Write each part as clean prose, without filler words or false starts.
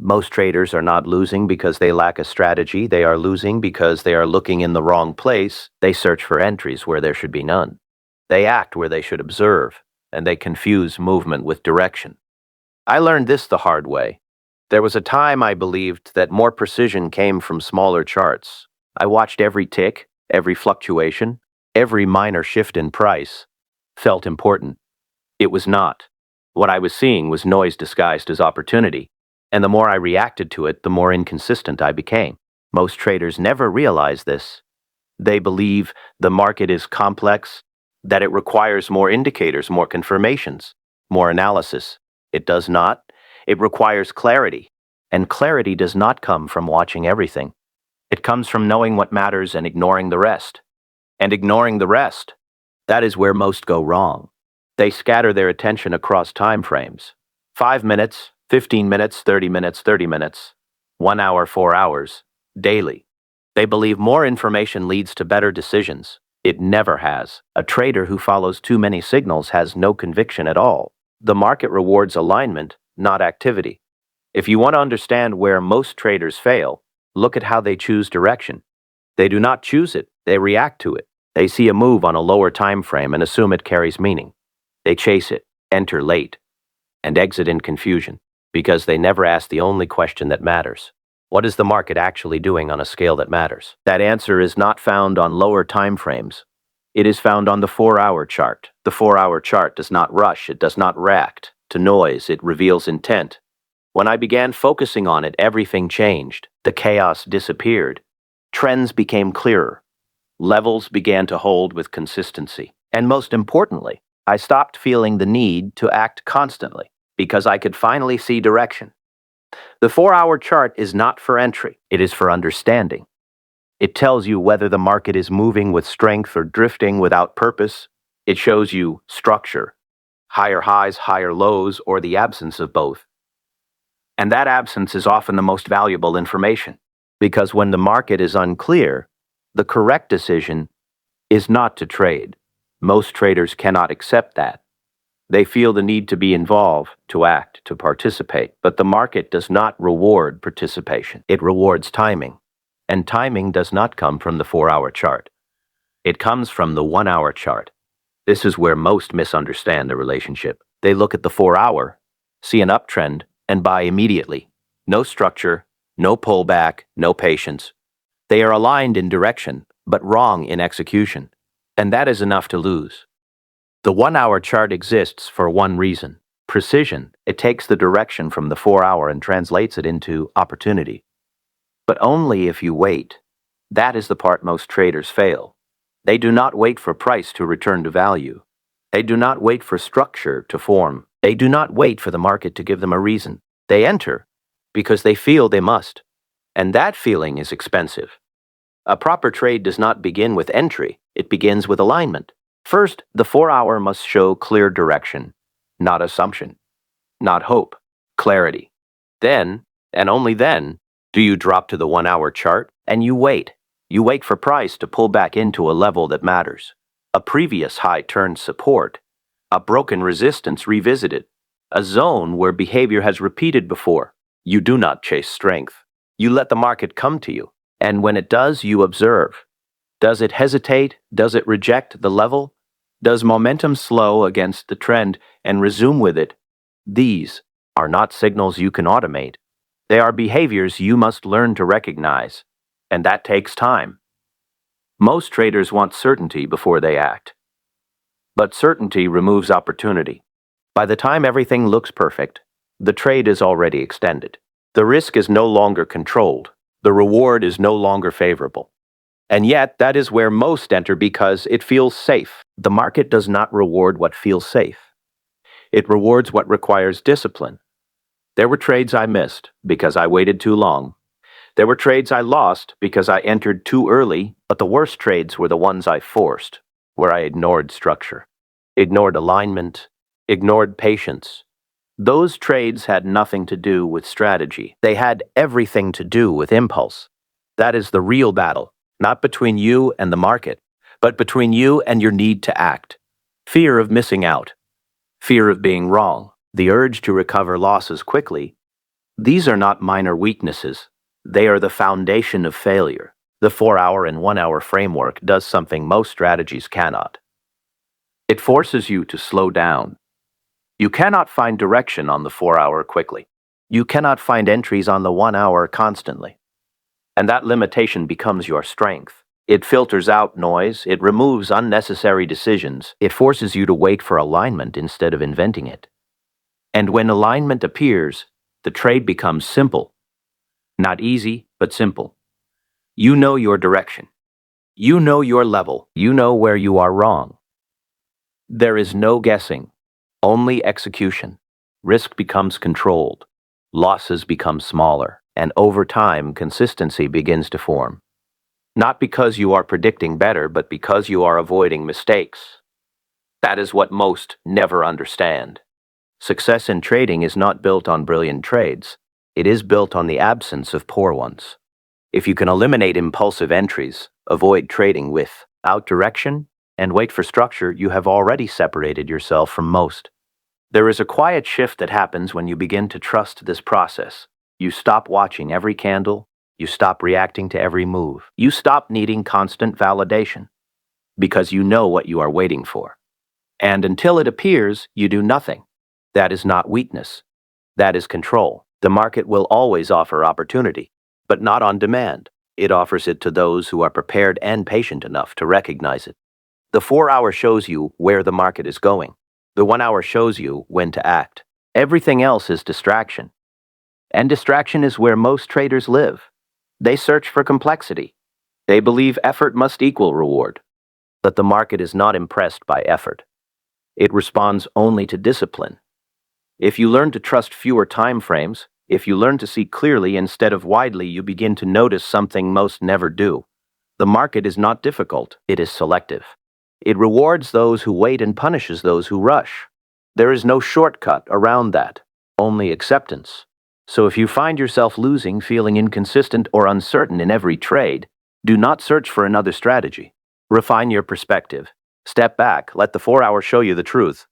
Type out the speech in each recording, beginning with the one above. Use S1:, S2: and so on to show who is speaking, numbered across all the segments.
S1: Most traders are not losing because they lack a strategy. They are losing because they are looking in the wrong place. They search for entries where there should be none. They act where they should observe, and they confuse movement with direction. I learned this the hard way. There was a time I believed that more precision came from smaller charts. I watched every tick, every fluctuation, every minor shift in price. Felt important. It was not. What I was seeing was noise disguised as opportunity, and the more I reacted to it, the more inconsistent I became. Most traders never realize this. They believe the market is complex, that it requires more indicators, more confirmations, more analysis. It does not. It requires clarity, and clarity does not come from watching everything. It comes from knowing what matters and ignoring the rest. And ignoring the rest, that is where most go wrong. They scatter their attention across time frames. 5 minutes, 15 minutes, 30 minutes, 30 minutes, 1 hour, 4 hours, daily. They believe more information leads to better decisions. It never has. A trader who follows too many signals has no conviction at all. The market rewards alignment, not activity. If you want to understand where most traders fail, look at how they choose direction. They do not choose it, they react to it. They see a move on a lower time frame and assume it carries meaning. They chase it, enter late, and exit in confusion, because they never ask the only question that matters. What is the market actually doing on a scale that matters? That answer is not found on lower time frames. It is found on the 4-hour chart. The 4-hour chart does not rush, it does not react to noise, it reveals intent. When I began focusing on it, everything changed. The chaos disappeared. Trends became clearer. Levels began to hold with consistency. And most importantly, I stopped feeling the need to act constantly because I could finally see direction. The 4-hour chart is not for entry, it is for understanding. It tells you whether the market is moving with strength or drifting without purpose. It shows you structure, higher highs, higher lows, or the absence of both. And that absence is often the most valuable information, because when the market is unclear, the correct decision is not to trade. Most traders cannot accept that. They feel the need to be involved, to act, to participate, but the market does not reward participation. It rewards timing, and timing does not come from the 4-hour chart. It comes from the 1-hour chart. This is where most misunderstand the relationship. They look at the 4-hour, see an uptrend, and buy immediately. No structure, no pullback, no patience. They are aligned in direction, but wrong in execution, and that is enough to lose. The 1-hour chart exists for one reason: precision. It takes the direction from the 4-hour and translates it into opportunity. But only if you wait. That is the part most traders fail. They do not wait for price to return to value. They do not wait for structure to form. They do not wait for the market to give them a reason. They enter because they feel they must, and that feeling is expensive. A proper trade does not begin with entry, it begins with alignment. First, the 4-hour must show clear direction, not assumption, not hope, clarity. Then, and only then, do you drop to the 1-hour chart and you wait. You wait for price to pull back into a level that matters. A previous high turned support, a broken resistance revisited, a zone where behavior has repeated before. You do not chase strength. You let the market come to you, and when it does, you observe. Does it hesitate? Does it reject the level? Does momentum slow against the trend and resume with it? These are not signals you can automate. They are behaviors you must learn to recognize, and that takes time. Most traders want certainty before they act. But certainty removes opportunity. By the time everything looks perfect, the trade is already extended. The risk is no longer controlled. The reward is no longer favorable. And yet, that is where most enter because it feels safe. The market does not reward what feels safe. It rewards what requires discipline. There were trades I missed because I waited too long. There were trades I lost because I entered too early, but the worst trades were the ones I forced, where I ignored structure, ignored alignment, ignored patience. Those trades had nothing to do with strategy. They had everything to do with impulse. That is the real battle, not between you and the market, but between you and your need to act. Fear of missing out, fear of being wrong, the urge to recover losses quickly, These are not minor weaknesses. They are the foundation of failure. The 4-hour and 1-hour framework does something most strategies cannot. It forces you to slow down. You cannot find direction on the 4-hour quickly. You cannot find entries on the 1-hour constantly. And that limitation becomes your strength. It filters out noise, it removes unnecessary decisions, it forces you to wait for alignment instead of inventing it. And when alignment appears, the trade becomes simple. Not easy, but simple. You know your direction. You know your level. You know where you are wrong. There is no guessing, only execution. Risk becomes controlled. Losses become smaller, and over time, consistency begins to form. Not because you are predicting better, but because you are avoiding mistakes. That is what most never understand. Success in trading is not built on brilliant trades. It is built on the absence of poor ones. If you can eliminate impulsive entries, avoid trading without direction, and wait for structure, you have already separated yourself from most. There is a quiet shift that happens when you begin to trust this process. You stop watching every candle. You stop reacting to every move. You stop needing constant validation because you know what you are waiting for. And until it appears, you do nothing. That is not weakness. That is control. The market will always offer opportunity, but not on demand. It offers it to those who are prepared and patient enough to recognize it. The 4-hour shows you where the market is going. The 1-hour shows you when to act. Everything else is distraction. And distraction is where most traders live. They search for complexity. They believe effort must equal reward. But the market is not impressed by effort. It responds only to discipline. If you learn to trust fewer time frames, if you learn to see clearly instead of widely, you begin to notice something most never do. The market is not difficult, it is selective. It rewards those who wait and punishes those who rush. There is no shortcut around that, only acceptance. So if you find yourself losing, feeling inconsistent or uncertain in every trade, do not search for another strategy. Refine your perspective. Step back, let the 4-hour show you the truth.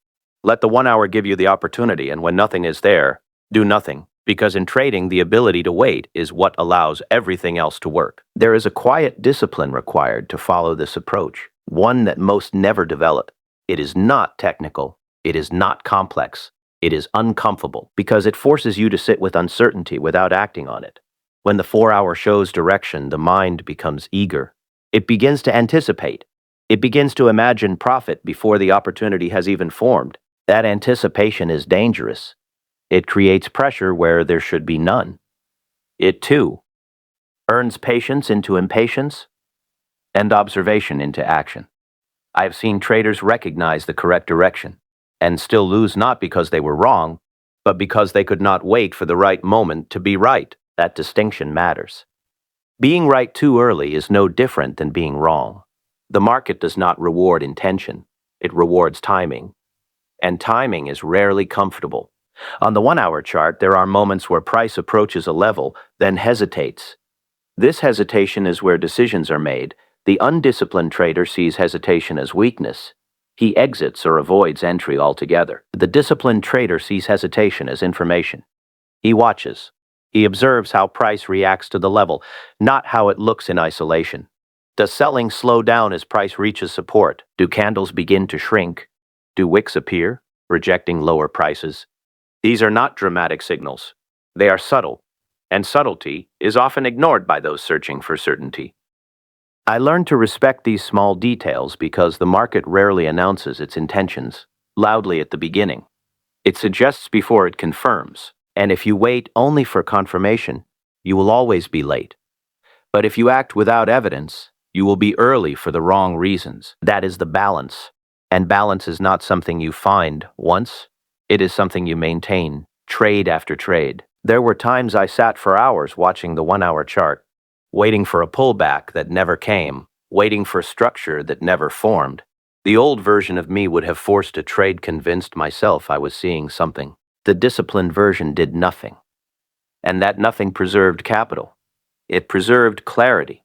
S1: Let the 1-hour give you the opportunity, and when nothing is there, do nothing. Because in trading, the ability to wait is what allows everything else to work. There is a quiet discipline required to follow this approach, one that most never develop. It is not technical. It is not complex. It is uncomfortable because it forces you to sit with uncertainty without acting on it. When the 4-hour shows direction, the mind becomes eager. It begins to anticipate. It begins to imagine profit before the opportunity has even formed. That anticipation is dangerous. It creates pressure where there should be none. It, too, earns patience into impatience and observation into action. I have seen traders recognize the correct direction and still lose not because they were wrong, but because they could not wait for the right moment to be right. That distinction matters. Being right too early is no different than being wrong. The market does not reward intention. It rewards timing. And timing is rarely comfortable. On the 1-hour chart, there are moments where price approaches a level, then hesitates. This hesitation is where decisions are made. The undisciplined trader sees hesitation as weakness. He exits or avoids entry altogether. The disciplined trader sees hesitation as information. He watches. He observes how price reacts to the level, not how it looks in isolation. Does selling slow down as price reaches support? Do candles begin to shrink? Do wicks appear, rejecting lower prices? These are not dramatic signals. They are subtle, and subtlety is often ignored by those searching for certainty. I learned to respect these small details because the market rarely announces its intentions loudly at the beginning. It suggests before it confirms, and if you wait only for confirmation, you will always be late. But if you act without evidence, you will be early for the wrong reasons. That is the balance, and balance is not something you find once. It is something you maintain, trade after trade. There were times I sat for hours watching the 1-hour chart, waiting for a pullback that never came, waiting for structure that never formed. The old version of me would have forced a trade, convinced myself I was seeing something. The disciplined version did nothing. And that nothing preserved capital. It preserved clarity.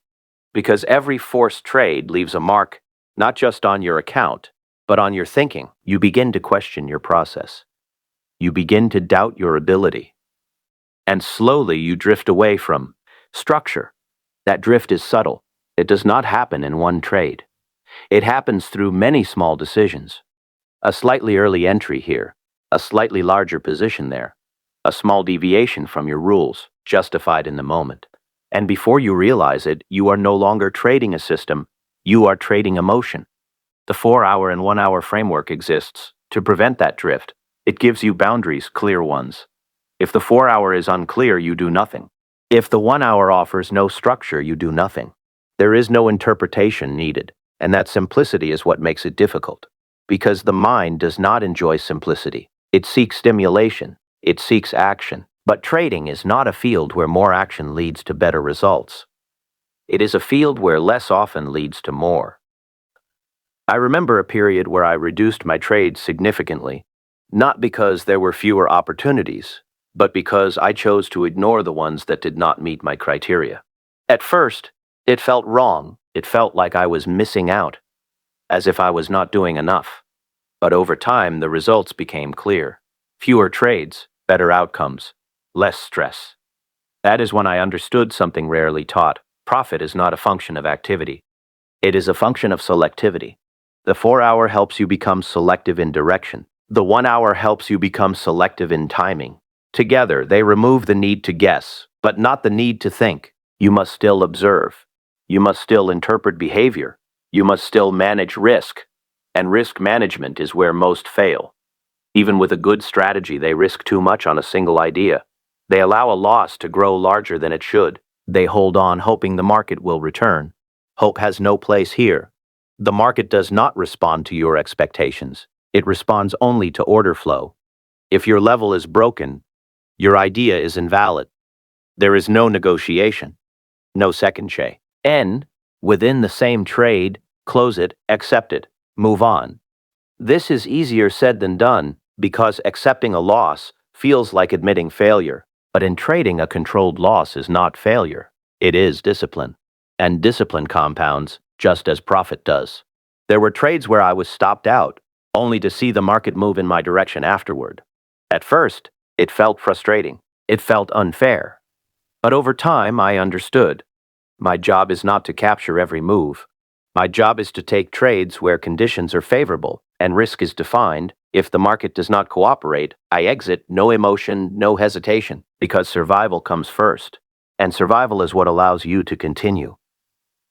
S1: Because every forced trade leaves a mark, not just on your account, but on your thinking. You begin to question your process. You begin to doubt your ability. And slowly you drift away from structure. That drift is subtle. It does not happen in one trade. It happens through many small decisions. A slightly early entry here, a slightly larger position there, a small deviation from your rules, justified in the moment. And before you realize it, you are no longer trading a system, you are trading emotion. The 4-hour and 1-hour framework exists to prevent that drift. It gives you boundaries, clear ones. If the 4-hour is unclear, you do nothing. If the 1-hour offers no structure, you do nothing. There is no interpretation needed, and that simplicity is what makes it difficult. Because the mind does not enjoy simplicity. It seeks stimulation. It seeks action. But trading is not a field where more action leads to better results. It is a field where less often leads to more. I remember a period where I reduced my trades significantly, not because there were fewer opportunities, but because I chose to ignore the ones that did not meet my criteria. At first, it felt wrong. It felt like I was missing out, as if I was not doing enough. But over time, the results became clear. Fewer trades, better outcomes, less stress. That is when I understood something rarely taught. Profit is not a function of activity. It is a function of selectivity. The 4-hour helps you become selective in direction. The 1-hour helps you become selective in timing. Together, they remove the need to guess, but not the need to think. You must still observe. You must still interpret behavior. You must still manage risk. And risk management is where most fail. Even with a good strategy, they risk too much on a single idea. They allow a loss to grow larger than it should. They hold on hoping the market will return. Hope has no place here. The market does not respond to your expectations. It responds only to order flow. If your level is broken, your idea is invalid. There is no negotiation, no second chance. N, within the same trade, close it, accept it, move on. This is easier said than done because accepting a loss feels like admitting failure. But in trading, a controlled loss is not failure. It is discipline. And discipline compounds just as profit does. There were trades where I was stopped out, only to see the market move in my direction afterward. At first, it felt frustrating. It felt unfair. But over time, I understood. My job is not to capture every move. My job is to take trades where conditions are favorable and risk is defined. If the market does not cooperate, I exit, no emotion, no hesitation, because survival comes first. And survival is what allows you to continue.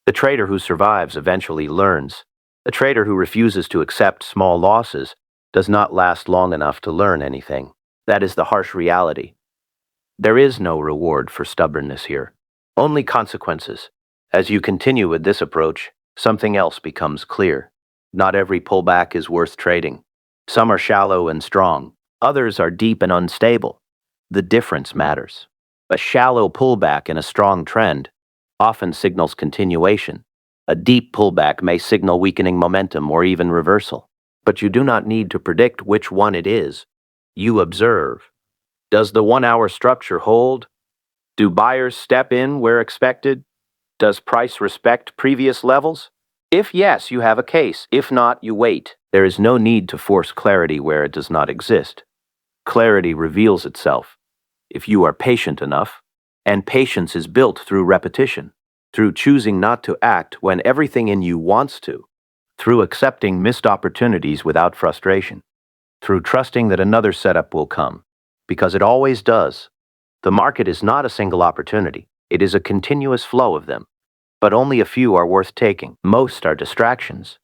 S1: The trader who survives eventually learns. The trader who refuses to accept small losses does not last long enough to learn anything. That is the harsh reality. There is no reward for stubbornness here, only consequences. As you continue with this approach, something else becomes clear. Not every pullback is worth trading. Some are shallow and strong. Others are deep and unstable. The difference matters. A shallow pullback in a strong trend often signals continuation. A deep pullback may signal weakening momentum or even reversal. But you do not need to predict which one it is. You observe. Does the 1-hour structure hold? Do buyers step in where expected? Does price respect previous levels? If yes, you have a case. If not, you wait. There is no need to force clarity where it does not exist. Clarity reveals itself if you are patient enough. And patience is built through repetition, through choosing not to act when everything in you wants to, through accepting missed opportunities without frustration, through trusting that another setup will come, because it always does. The market is not a single opportunity. It is a continuous flow of them, but only a few are worth taking. Most are distractions.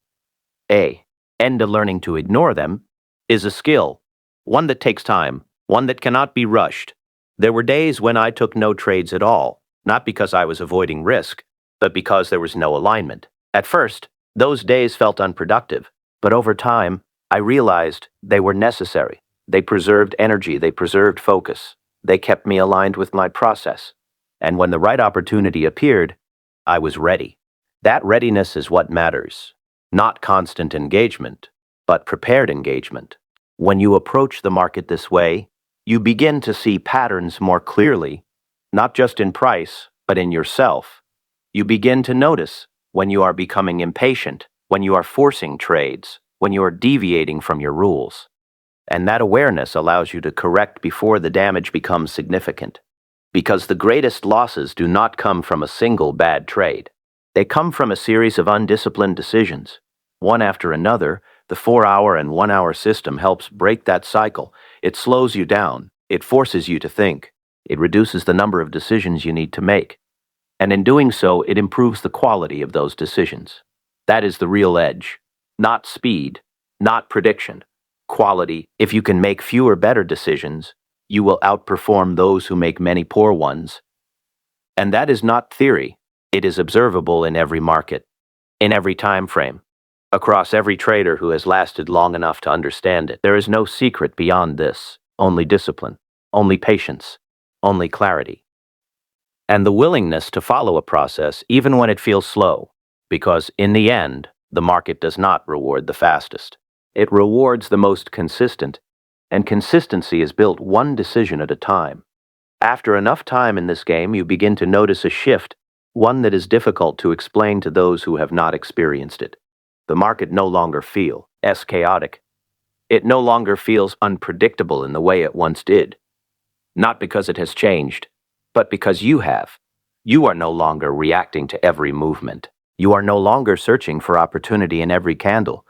S1: And learning to ignore them is a skill, one that takes time, one that cannot be rushed. There were days when I took no trades at all, not because I was avoiding risk, but because there was no alignment. At first, those days felt unproductive, but over time, I realized they were necessary. They preserved energy, they preserved focus. They kept me aligned with my process. And when the right opportunity appeared, I was ready. That readiness is what matters. Not constant engagement, but prepared engagement. When you approach the market this way, you begin to see patterns more clearly, not just in price, but in yourself. You begin to notice when you are becoming impatient, when you are forcing trades, when you are deviating from your rules. And that awareness allows you to correct before the damage becomes significant. Because the greatest losses do not come from a single bad trade. They come from a series of undisciplined decisions. One after another, the 4-hour and 1-hour system helps break that cycle. It slows you down. It forces you to think. It reduces the number of decisions you need to make. And in doing so, it improves the quality of those decisions. That is the real edge. Not speed, not prediction. Quality. If you can make fewer better decisions, you will outperform those who make many poor ones. And that is not theory. It is observable in every market, in every time frame, across every trader who has lasted long enough to understand it. There is no secret beyond this, only discipline, only patience, only clarity. And the willingness to follow a process even when it feels slow, because in the end, the market does not reward the fastest. It rewards the most consistent, and consistency is built one decision at a time. After enough time in this game, you begin to notice a shift, one that is difficult to explain to those who have not experienced it. The market no longer feels chaotic. It no longer feels unpredictable in the way it once did. Not because it has changed, but because you have. You are no longer reacting to every movement. You are no longer searching for opportunity in every candle.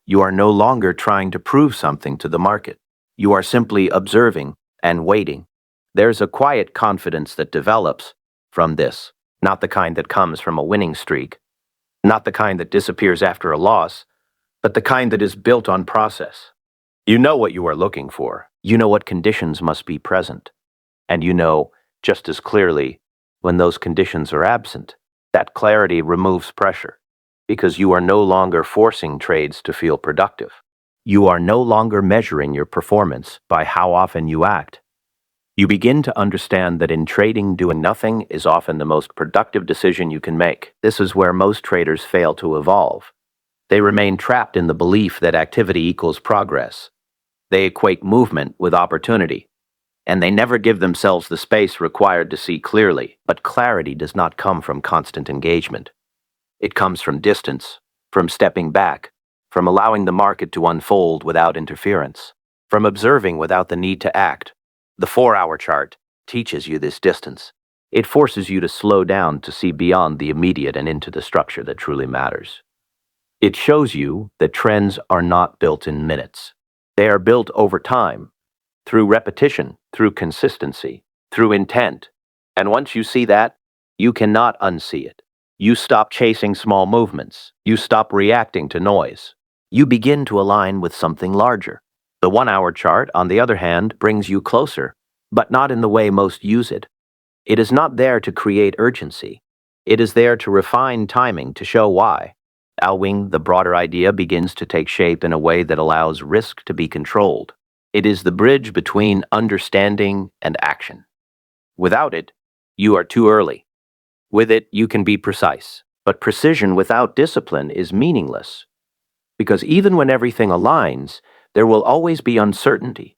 S1: You are no longer trying to prove something to the market. You are simply observing and waiting. There's a quiet confidence that develops from this, not the kind that comes from a winning streak, not the kind that disappears after a loss, but the kind that is built on process. You know what you are looking for. You know what conditions must be present. And you know, just as clearly, when those conditions are absent. That clarity removes pressure, because you are no longer forcing trades to feel productive. You are no longer measuring your performance by how often you act. You begin to understand that in trading, doing nothing is often the most productive decision you can make. This is where most traders fail to evolve. They remain trapped in the belief that activity equals progress. They equate movement with opportunity, and they never give themselves the space required to see clearly. But clarity does not come from constant engagement. It comes from distance, from stepping back, from allowing the market to unfold without interference, from observing without the need to act. The 4-hour chart teaches you this distance. It forces you to slow down to see beyond the immediate and into the structure that truly matters. It shows you that trends are not built in minutes. They are built over time, through repetition, through consistency, through intent. And once you see that, you cannot unsee it. You stop chasing small movements. You stop reacting to noise. You begin to align with something larger. The 1-hour chart, on the other hand, brings you closer, but not in the way most use it. It is not there to create urgency. It is there to refine timing, to show why. Alwing, the broader idea begins to take shape in a way that allows risk to be controlled. It is the bridge between understanding and action. Without it, you are too early. With it, you can be precise. But precision without discipline is meaningless. Because even when everything aligns, there will always be uncertainty.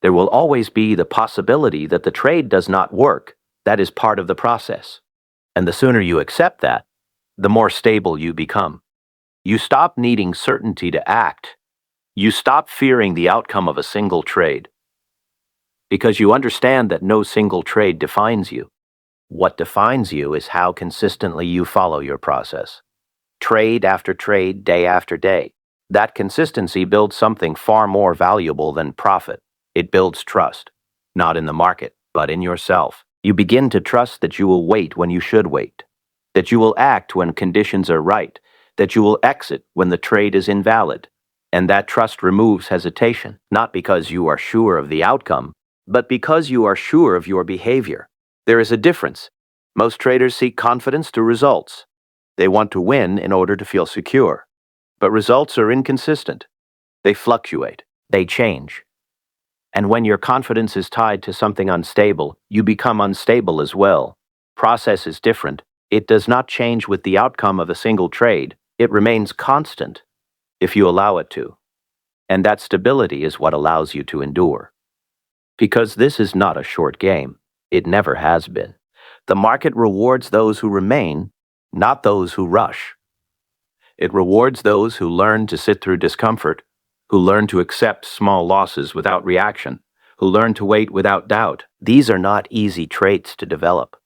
S1: There will always be the possibility that the trade does not work. That is part of the process. And the sooner you accept that, the more stable you become. You stop needing certainty to act. You stop fearing the outcome of a single trade. Because you understand that no single trade defines you. What defines you is how consistently you follow your process. Trade after trade, day after day. That consistency builds something far more valuable than profit. It builds trust, not in the market, but in yourself. You begin to trust that you will wait when you should wait, that you will act when conditions are right, that you will exit when the trade is invalid. And that trust removes hesitation, not because you are sure of the outcome, but because you are sure of your behavior. There is a difference. Most traders seek confidence to results. They want to win in order to feel secure. But results are inconsistent. They fluctuate. They change. And when your confidence is tied to something unstable, you become unstable as well. Process is different. It does not change with the outcome of a single trade. It remains constant if you allow it to. And that stability is what allows you to endure. Because this is not a short game. It never has been. The market rewards those who remain, not those who rush. It rewards those who learn to sit through discomfort, who learn to accept small losses without reaction, who learn to wait without doubt. These are not easy traits to develop.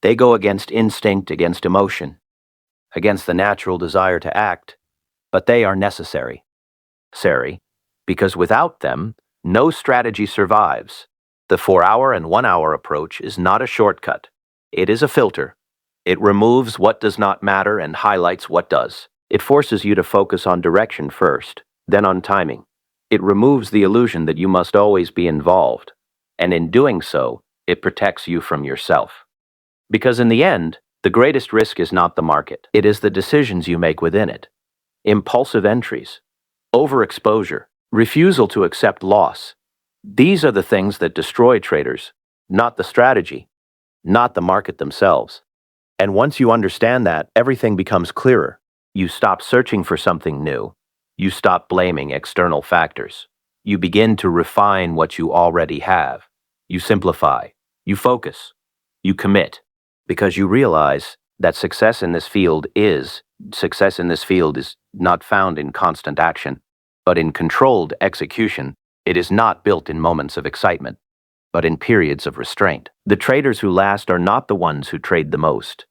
S1: They go against instinct, against emotion, against the natural desire to act, but they are necessary. Necessary, because without them, no strategy survives. The 4-hour and 1-hour approach is not a shortcut. It is a filter. It removes what does not matter and highlights what does. It forces you to focus on direction first, then on timing. It removes the illusion that you must always be involved, and in doing so, it protects you from yourself. Because in the end, the greatest risk is not the market. It is the decisions you make within it. Impulsive entries, overexposure, refusal to accept loss. These are the things that destroy traders, not the strategy, not the market themselves. And once you understand that, everything becomes clearer. You stop searching for something new. You stop blaming external factors. You begin to refine what you already have. You simplify. You focus. You commit. Because you realize that success in this field is not found in constant action, but in controlled execution. It is not built in moments of excitement, but in periods of restraint. The traders who last are not the ones who trade the most.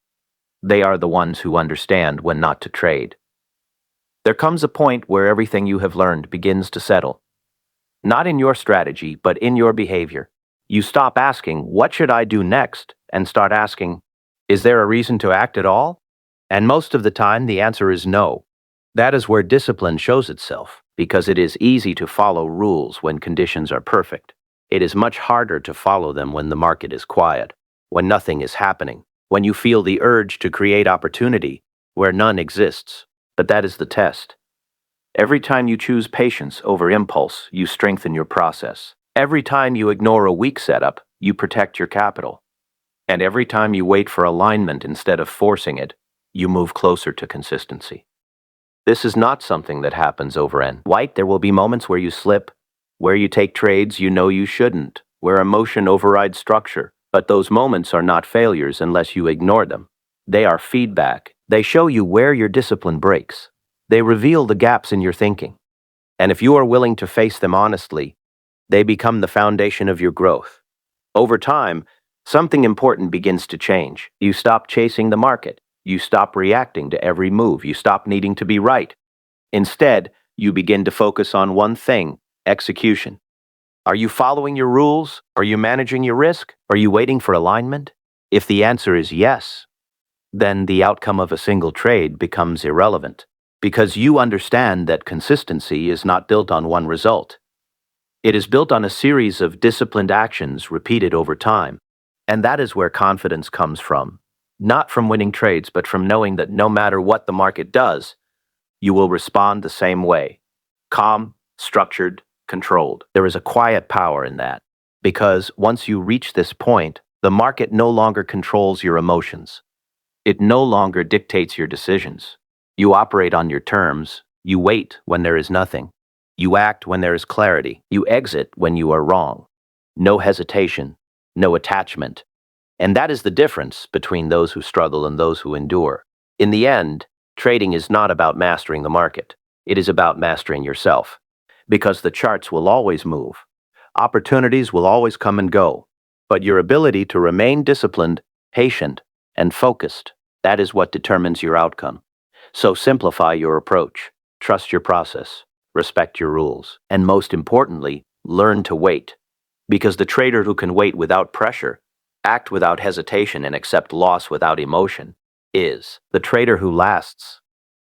S1: They are the ones who understand when not to trade. There comes a point where everything you have learned begins to settle. Not in your strategy, but in your behavior. You stop asking, "What should I do next?" and start asking, "Is there a reason to act at all?" And most of the time, the answer is no. That is where discipline shows itself, because it is easy to follow rules when conditions are perfect. It is much harder to follow them when the market is quiet, when nothing is happening, when you feel the urge to create opportunity where none exists. But that is the test. Every time you choose patience over impulse, you strengthen your process. Every time you ignore a weak setup, you protect your capital. And every time you wait for alignment instead of forcing it, you move closer to consistency. This is not something that happens over and white. There will be moments where you slip, where you take trades you know you shouldn't, where emotion overrides structure. But those moments are not failures unless you ignore them. They are feedback. They show you where your discipline breaks. They reveal the gaps in your thinking. And if you are willing to face them honestly, they become the foundation of your growth. Over time, something important begins to change. You stop chasing the market. You stop reacting to every move. You stop needing to be right. Instead, you begin to focus on one thing: execution. Are you following your rules? Are you managing your risk? Are you waiting for alignment? If the answer is yes, then the outcome of a single trade becomes irrelevant, because you understand that consistency is not built on one result. It is built on a series of disciplined actions repeated over time, and that is where confidence comes from. Not from winning trades, but from knowing that no matter what the market does, you will respond the same way: calm, structured, controlled. There is a quiet power in that, because once you reach this point, the market no longer controls your emotions. It no longer dictates your decisions. You operate on your terms. You wait when there is nothing. You act when there is clarity. You exit when you are wrong. No hesitation, no attachment. And that is the difference between those who struggle and those who endure. In the end, trading is not about mastering the market. It is about mastering yourself. Because the charts will always move. Opportunities will always come and go. But your ability to remain disciplined, patient, and focused, that is what determines your outcome. So simplify your approach, trust your process, respect your rules, and most importantly, learn to wait. Because the trader who can wait without pressure, act without hesitation, and accept loss without emotion is the trader who lasts.